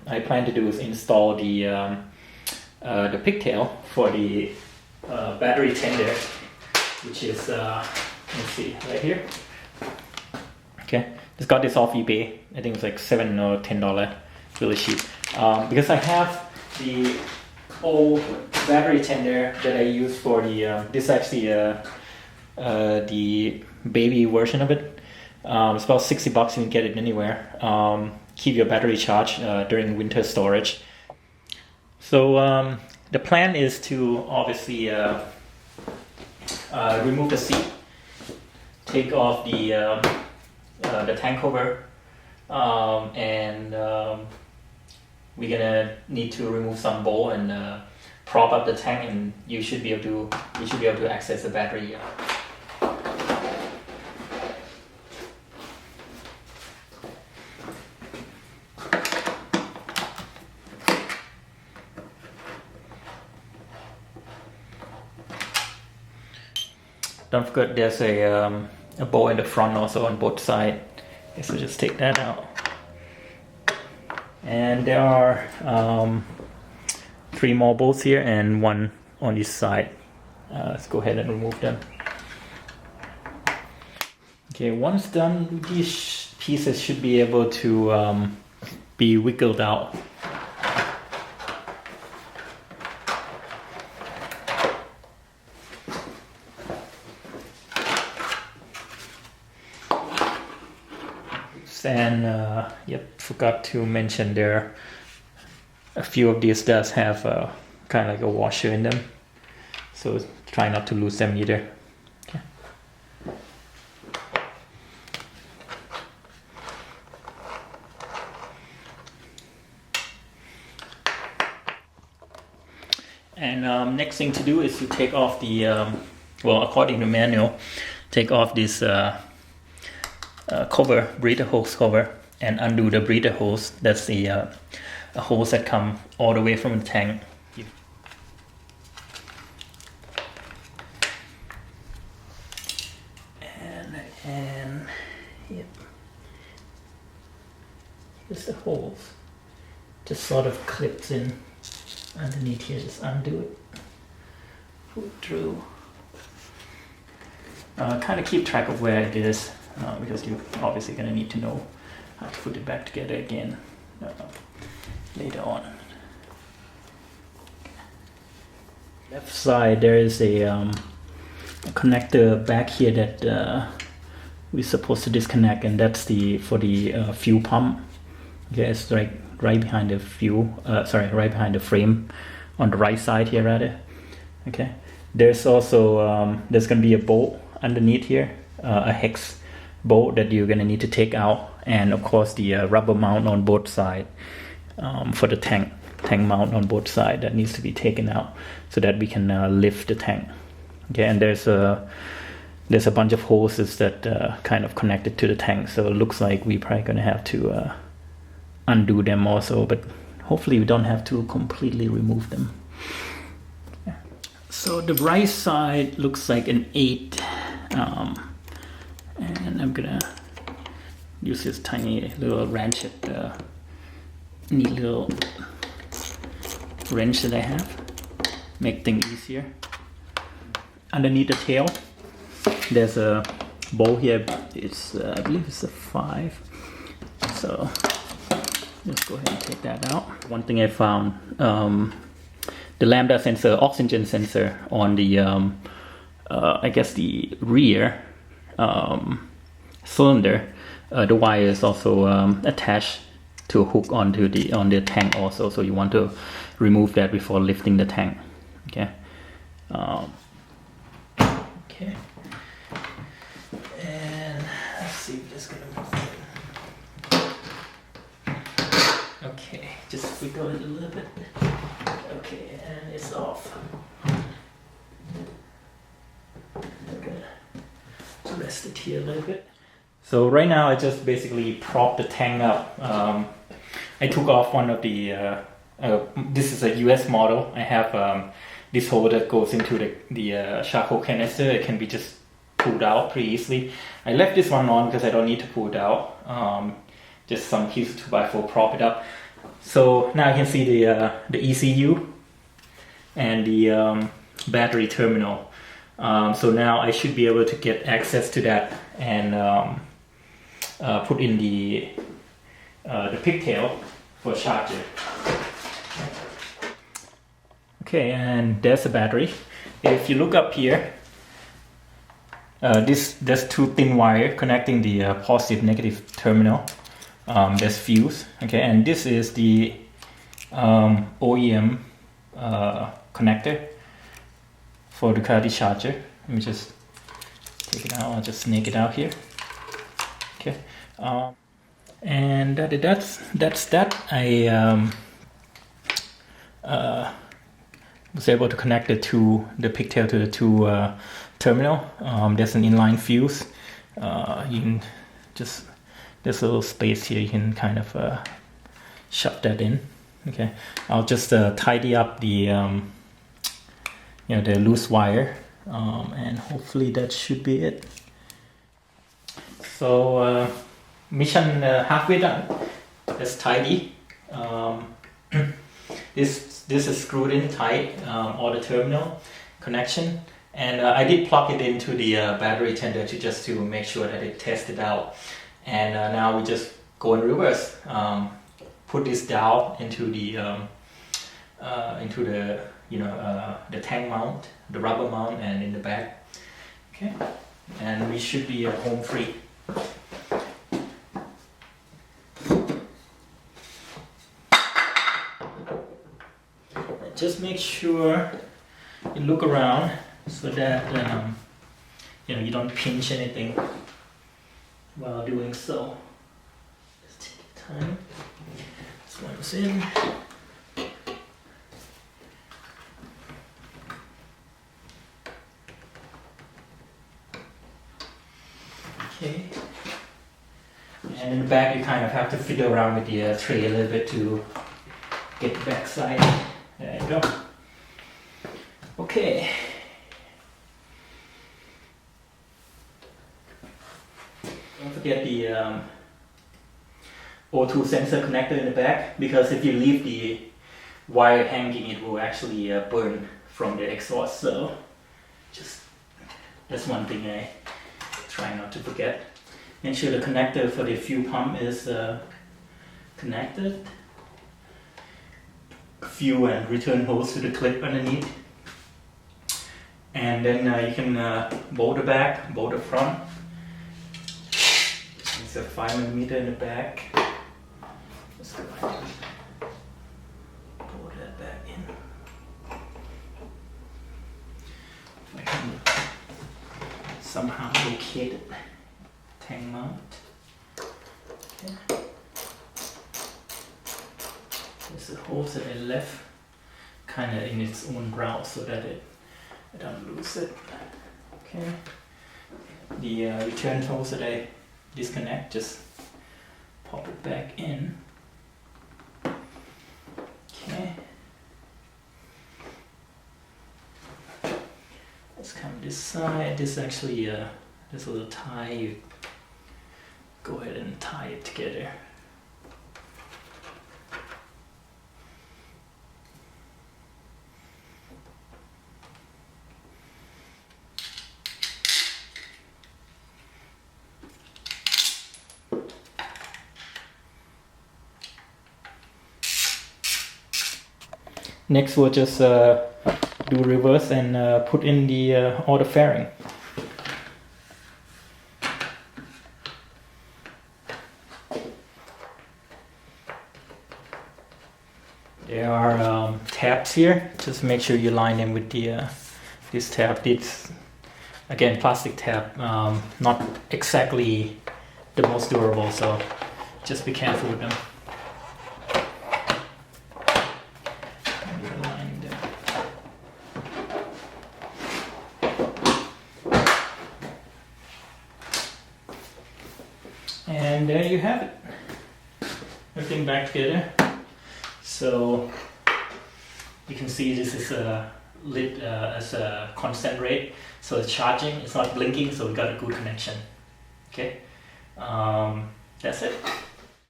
I plan to do is install the pigtail for the battery tender, which is let's see, right here. Okay, just got this off eBay. I think it's like $7 or $10, really cheap. Because I have the old battery tender that I use for the this is actually the baby version of it. It's about $60. You can get it anywhere. Keep your battery charged during winter storage. So the plan is to obviously remove the seat, take off the tank cover, and we're gonna need to remove some bolt and prop up the tank, and you should be able to access the battery. Don't forget there's a bolt in the front also on both sides. Okay, so just take that out. And there are 3 more bolts here and 1 on each side. Let's go ahead and remove them. Okay, once done, these pieces should be able to be wiggled out. And yep, forgot to mention there a few of these does have kind of like a washer in them, so try not to lose them either. Okay. And next thing to do is to take off the well, according to manual, take off this cover, breather hose cover, and undo the breather hose. That's the hose that come all the way from the tank. And yep, here's the hose. Just sort of clips in underneath here. Just undo it, pull it through. Kind of keep track of where it is. Because you're obviously going to need to know how to put it back together again later on. Left side there is a connector back here that we're supposed to disconnect, and that's for the fuel pump. Okay, it's right behind the right behind the frame on the right side here rather. Okay, there's also there's going to be a bolt underneath here, a hex bolt that you're going to need to take out, and of course the rubber mount on both sides for the tank mount on both sides that needs to be taken out so that we can lift the tank. Okay, and there's a bunch of hoses that kind of connected to the tank, so it looks like we're probably going to have to undo them also, but hopefully we don't have to completely remove them. Yeah. So the right side looks like an 8, and I'm gonna use this tiny little wrench, neat little wrench that I have, make things easier. Underneath the tail there's a bolt here. It's I believe it's a 5, so let's go ahead and take that out. One thing I found, the lambda sensor, oxygen sensor on the I guess the rear cylinder, the wire is also attached to a hook on the tank also, so you want to remove that before lifting the tank. Okay. Okay. And let's see if this is gonna move it. Okay, just wiggle it a little bit. Okay, and it's off. Rest it here a little bit. So right now I just basically propped the tank up. I took off one of the this is a US model. I have this hole that goes into the charcoal canister. It can be just pulled out pretty easily. I left this one on because I don't need to pull it out. Just some piece of 2x4 prop it up. So now you can see the ECU and the battery terminal. So now I should be able to get access to that and put in the pigtail for charger. Okay, and there's the battery. If you look up here, there's two thin wire connecting the positive negative terminal. There's fuse. Okay, and this is the OEM connector for Ducati charger. Let me just take it out. I'll just snake it out here. Okay, and that's that. I was able to connect the pigtail to the two terminal. There's an inline fuse. You can just, there's a little space here. You can kind of shove that in. Okay, I'll just tidy up the the loose wire, and hopefully that should be it. So mission halfway done. That's tidy. This is screwed in tight, all the terminal connection, and I did plug it into the battery tender just to make sure that it tested out. And now we just go in reverse. Put this dowel into the the tank mount, the rubber mount, and in the back. Okay, and we should be home free. Just make sure you look around so that you don't pinch anything while doing so. Just take your time. This one's in. Okay. And in the back, you kind of have to fiddle around with the tray a little bit to get the back side. There you go. Okay. Don't forget the O2 sensor connector in the back, because if you leave the wire hanging, it will actually burn from the exhaust. So just that's one thing I try not to forget. Make sure the connector for the fuel pump is connected. Fuel and return hose to the clip underneath, and then you can bolt the back, bolt the front. It's a 5mm in the back. Just go ahead and bolt that back in. I can somehow locate it. Tank mount. Okay. There's a hose that I left kind of in its own ground so that I don't lose it. Okay. The return hose that I disconnect, just pop it back in. Okay. Let's come this side. This actually, there's a little tie. You go ahead and tie it together. Next we'll just do reverse and put in the outer fairing. There are tabs here. Just make sure you line them with the this tab. It's again plastic tab, not exactly the most durable, so just be careful with them. And there you have it. Everything back together. So you can see this is lit as a constant rate. So it's charging, it's not blinking, so we got a good connection. Okay, that's it.